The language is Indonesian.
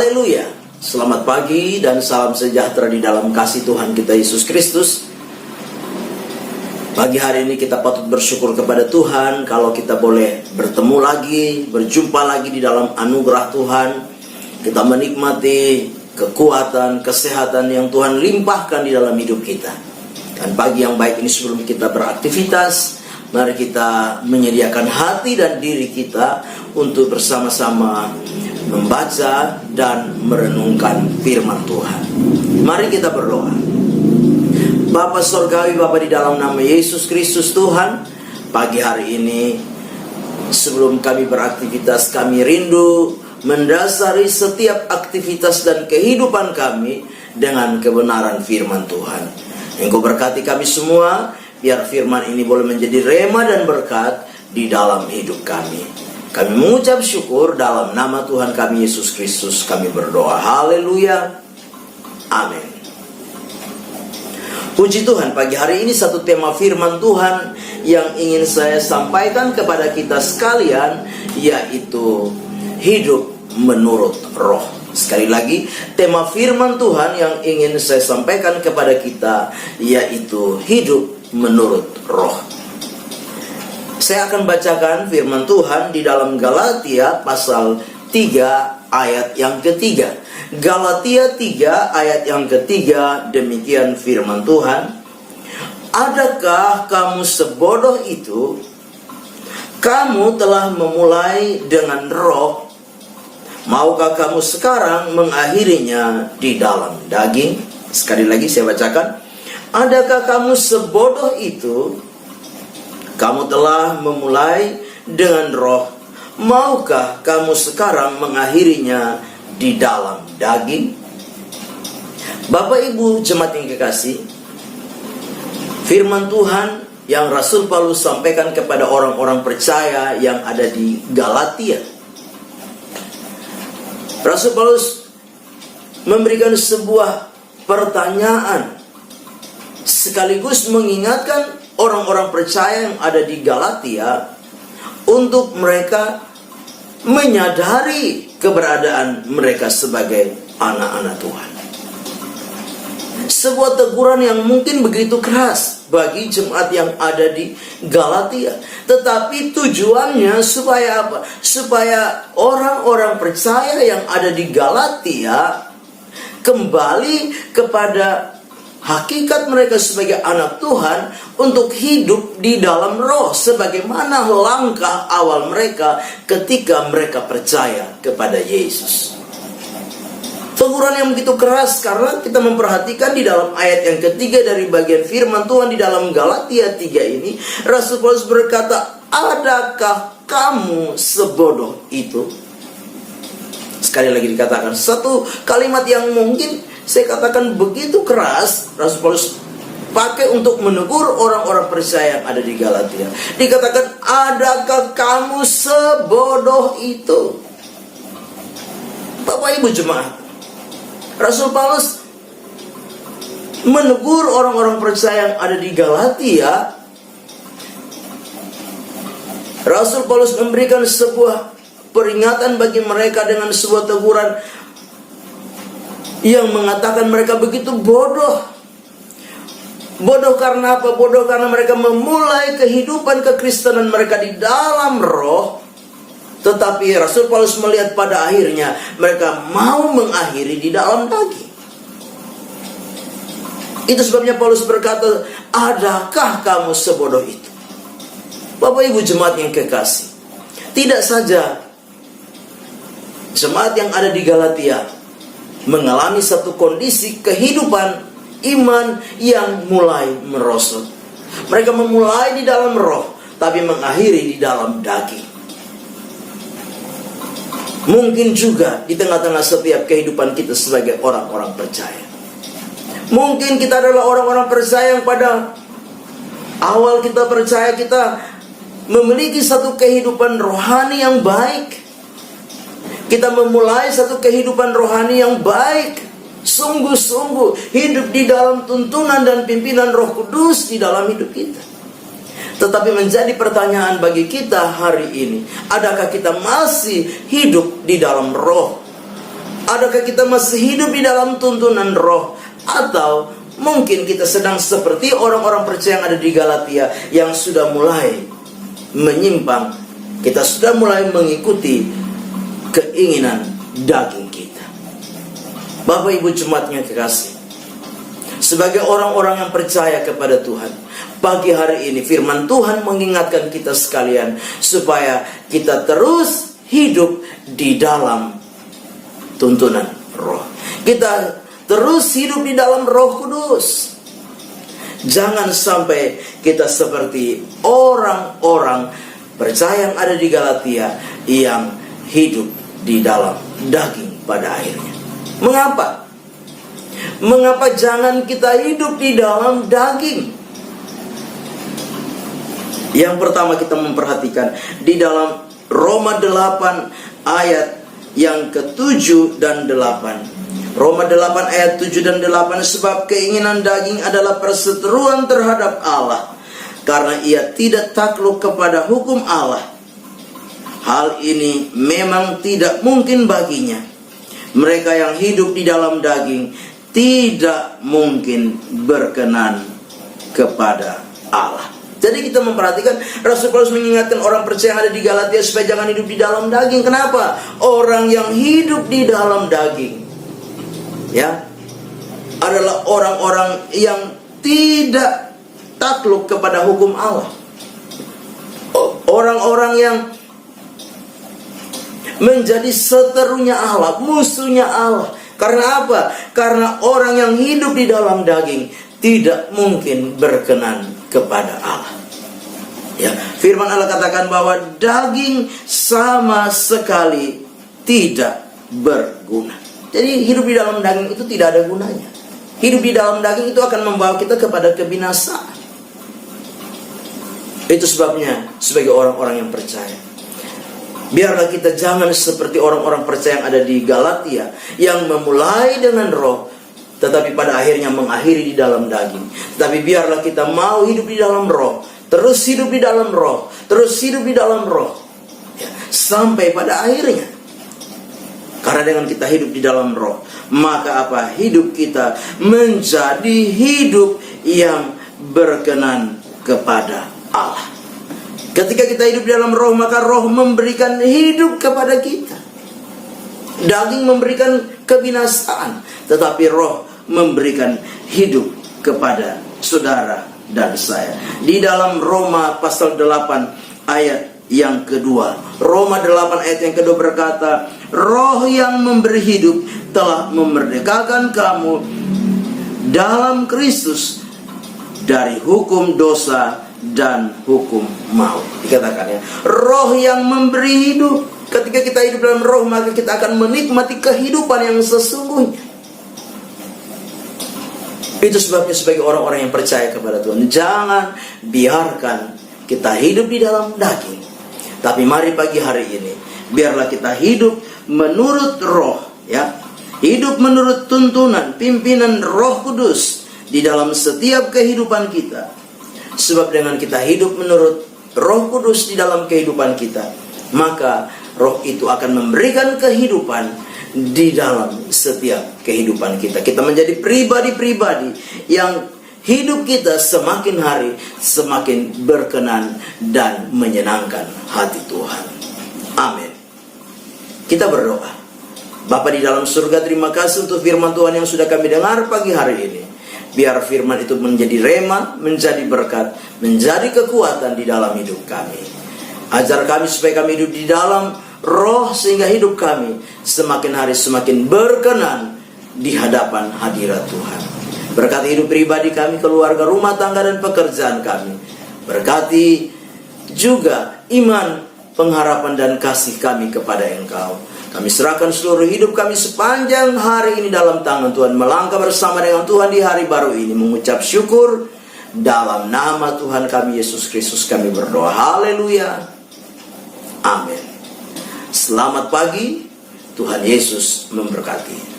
Haleluya. Selamat pagi dan salam sejahtera di dalam kasih Tuhan kita Yesus Kristus. Pagi hari ini kita patut bersyukur kepada Tuhan kalau kita boleh bertemu lagi, berjumpa lagi di dalam anugerah Tuhan. Kita menikmati kekuatan, kesehatan yang Tuhan limpahkan di dalam hidup kita. Dan pagi yang baik ini sebelum kita beraktivitas, mari kita menyediakan hati dan diri kita untuk bersama-sama membaca dan merenungkan firman Tuhan. Mari kita berdoa. Bapa Surgawi, Bapa di dalam nama Yesus Kristus Tuhan, pagi hari ini sebelum kami beraktivitas, kami rindu mendasari setiap aktivitas dan kehidupan kami dengan kebenaran firman Tuhan. Engkau berkati kami semua, biar firman ini boleh menjadi rema dan berkat di dalam hidup kami. Kami mengucap syukur dalam nama Tuhan kami Yesus Kristus kami berdoa. Haleluya. Amin. Puji Tuhan, pagi hari ini satu tema firman Tuhan yang ingin saya sampaikan kepada kita sekalian, yaitu hidup menurut roh. Sekali lagi, tema firman Tuhan yang ingin saya sampaikan kepada kita, yaitu hidup menurut roh. Saya akan bacakan firman Tuhan di dalam Galatia pasal 3 ayat yang ketiga. Galatia 3 ayat yang ketiga, demikian firman Tuhan. Adakah kamu sebodoh itu? Kamu telah memulai dengan roh, maukah kamu sekarang mengakhirinya di dalam daging? Sekali lagi saya bacakan. Adakah kamu sebodoh itu? Kamu telah memulai dengan roh, maukah kamu sekarang mengakhirinya di dalam daging? Bapak Ibu jemaat yang kekasih, firman Tuhan yang Rasul Paulus sampaikan kepada orang-orang percaya yang ada di Galatia. Rasul Paulus memberikan sebuah pertanyaan sekaligus mengingatkan orang-orang percaya yang ada di Galatia untuk mereka menyadari keberadaan mereka sebagai anak-anak Tuhan. Sebuah teguran yang mungkin begitu keras bagi jemaat yang ada di Galatia. Tetapi tujuannya supaya apa? Supaya orang-orang percaya yang ada di Galatia kembali kepada hakikat mereka sebagai anak Tuhan untuk hidup di dalam roh, sebagaimana langkah awal mereka ketika mereka percaya kepada Yesus. Teguran yang begitu keras karena kita memperhatikan di dalam ayat yang ketiga dari bagian firman Tuhan di dalam Galatia 3 ini, Rasul Paulus berkata, adakah kamu sebodoh itu? Sekali lagi dikatakan, satu kalimat yang mungkin saya katakan begitu keras, Rasul Paulus pakai untuk menegur orang-orang percaya yang ada di Galatia. Dikatakan, adakah kamu sebodoh itu? Bapak Ibu jemaat, Rasul Paulus menegur orang-orang percaya yang ada di Galatia. Rasul Paulus memberikan sebuah peringatan bagi mereka dengan sebuah teguran yang mengatakan mereka begitu bodoh. Bodoh karena apa? Bodoh karena mereka memulai kehidupan kekristenan mereka di dalam roh, tetapi Rasul Paulus melihat pada akhirnya mereka mau mengakhiri di dalam daging. Itu sebabnya Paulus berkata, adakah kamu sebodoh itu? Bapak Ibu jemaat yang kekasih, tidak saja jemaat yang ada di Galatia mengalami satu kondisi kehidupan iman yang mulai merosot. Mereka memulai di dalam roh, tapi mengakhiri di dalam daging. Mungkin juga di tengah-tengah setiap kehidupan kita sebagai orang-orang percaya. Mungkin kita adalah orang-orang percaya yang pada awal kita percaya, kita memiliki satu kehidupan rohani yang baik. Kita memulai satu kehidupan rohani yang baik, sungguh-sungguh hidup di dalam tuntunan dan pimpinan Roh Kudus di dalam hidup kita. Tetapi menjadi pertanyaan bagi kita hari ini, adakah kita masih hidup di dalam roh? Adakah kita masih hidup di dalam tuntunan roh? Atau mungkin kita sedang seperti orang-orang percaya yang ada di Galatia, yang sudah mulai menyimpang. Kita sudah mulai mengikuti keinginan daging kita. Bapak Ibu jemaatnya kekasih, sebagai orang-orang yang percaya kepada Tuhan, pagi hari ini firman Tuhan mengingatkan kita sekalian supaya kita terus hidup di dalam tuntunan roh. Kita terus hidup di dalam Roh Kudus. Jangan sampai kita seperti orang-orang percaya yang ada di Galatia yang hidup di dalam daging pada akhirnya. Mengapa? Mengapa jangan kita hidup di dalam daging? Yang pertama kita memperhatikan di dalam Roma 8 ayat yang ke-7 dan 8. Roma 8 ayat 7 dan 8, sebab keinginan daging adalah perseteruan terhadap Allah, karena ia tidak takluk kepada hukum Allah. Hal ini memang tidak mungkin baginya. Mereka yang hidup di dalam daging tidak mungkin berkenan kepada Allah. Jadi kita memperhatikan Rasul Paulus mengingatkan orang percaya yang ada di Galatia supaya jangan hidup di dalam daging. Kenapa? Orang yang hidup di dalam daging, ya, adalah orang-orang yang tidak takluk kepada hukum Allah. Orang-orang yang menjadi seterunya Allah, musuhnya Allah. Karena apa? Karena orang yang hidup di dalam daging tidak mungkin berkenan kepada Allah. Ya, firman Allah katakan bahwa daging sama sekali tidak berguna. Jadi hidup di dalam daging itu tidak ada gunanya. Hidup di dalam daging itu akan membawa kita kepada kebinasaan. Itu sebabnya sebagai orang-orang yang percaya, biarlah kita jangan seperti orang-orang percaya yang ada di Galatia, yang memulai dengan roh tetapi pada akhirnya mengakhiri di dalam daging. Tapi biarlah kita mau hidup di dalam roh, terus hidup di dalam roh, terus hidup di dalam roh, ya, sampai pada akhirnya. Karena dengan kita hidup di dalam roh, maka apa? Hidup kita menjadi hidup yang berkenan kepada Allah. Ketika kita hidup di dalam roh, maka roh memberikan hidup kepada kita. Daging memberikan kebinasaan, tetapi roh memberikan hidup kepada saudara dan saya. Di dalam Roma pasal 8 ayat yang kedua, Roma 8 ayat yang kedua berkata, roh yang memberi hidup telah memerdekakan kamu dalam Kristus dari hukum dosa dan hukum maut. Dikatakan, ya, roh yang memberi hidup. Ketika kita hidup dalam roh, maka kita akan menikmati kehidupan yang sesungguhnya. Itu sebabnya sebagai orang-orang yang percaya kepada Tuhan, jangan biarkan kita hidup di dalam daging. Tapi mari pagi hari ini, biarlah kita hidup menurut roh, ya. Hidup menurut tuntunan, pimpinan Roh Kudus di dalam setiap kehidupan kita. Sebab dengan kita hidup menurut Roh Kudus di dalam kehidupan kita, maka roh itu akan memberikan kehidupan di dalam setiap kehidupan kita. Kita menjadi pribadi-pribadi yang hidup kita semakin hari semakin berkenan dan menyenangkan hati Tuhan. Amin. Kita berdoa. Bapa di dalam surga, terima kasih untuk firman Tuhan yang sudah kami dengar pagi hari ini. Biar firman itu menjadi rema, menjadi berkat, menjadi kekuatan di dalam hidup kami. Ajar kami supaya kami hidup di dalam roh, sehingga hidup kami semakin hari semakin berkenan di hadapan hadirat Tuhan. Berkati hidup pribadi kami, keluarga, rumah tangga, dan pekerjaan kami. Berkati juga iman, pengharapan, dan kasih kami kepada Engkau. Kami serahkan seluruh hidup kami sepanjang hari ini dalam tangan Tuhan. Melangkah bersama dengan Tuhan di hari baru ini, mengucap syukur. Dalam nama Tuhan kami Yesus Kristus kami berdoa. Haleluya. Amin. Selamat pagi, Tuhan Yesus memberkati.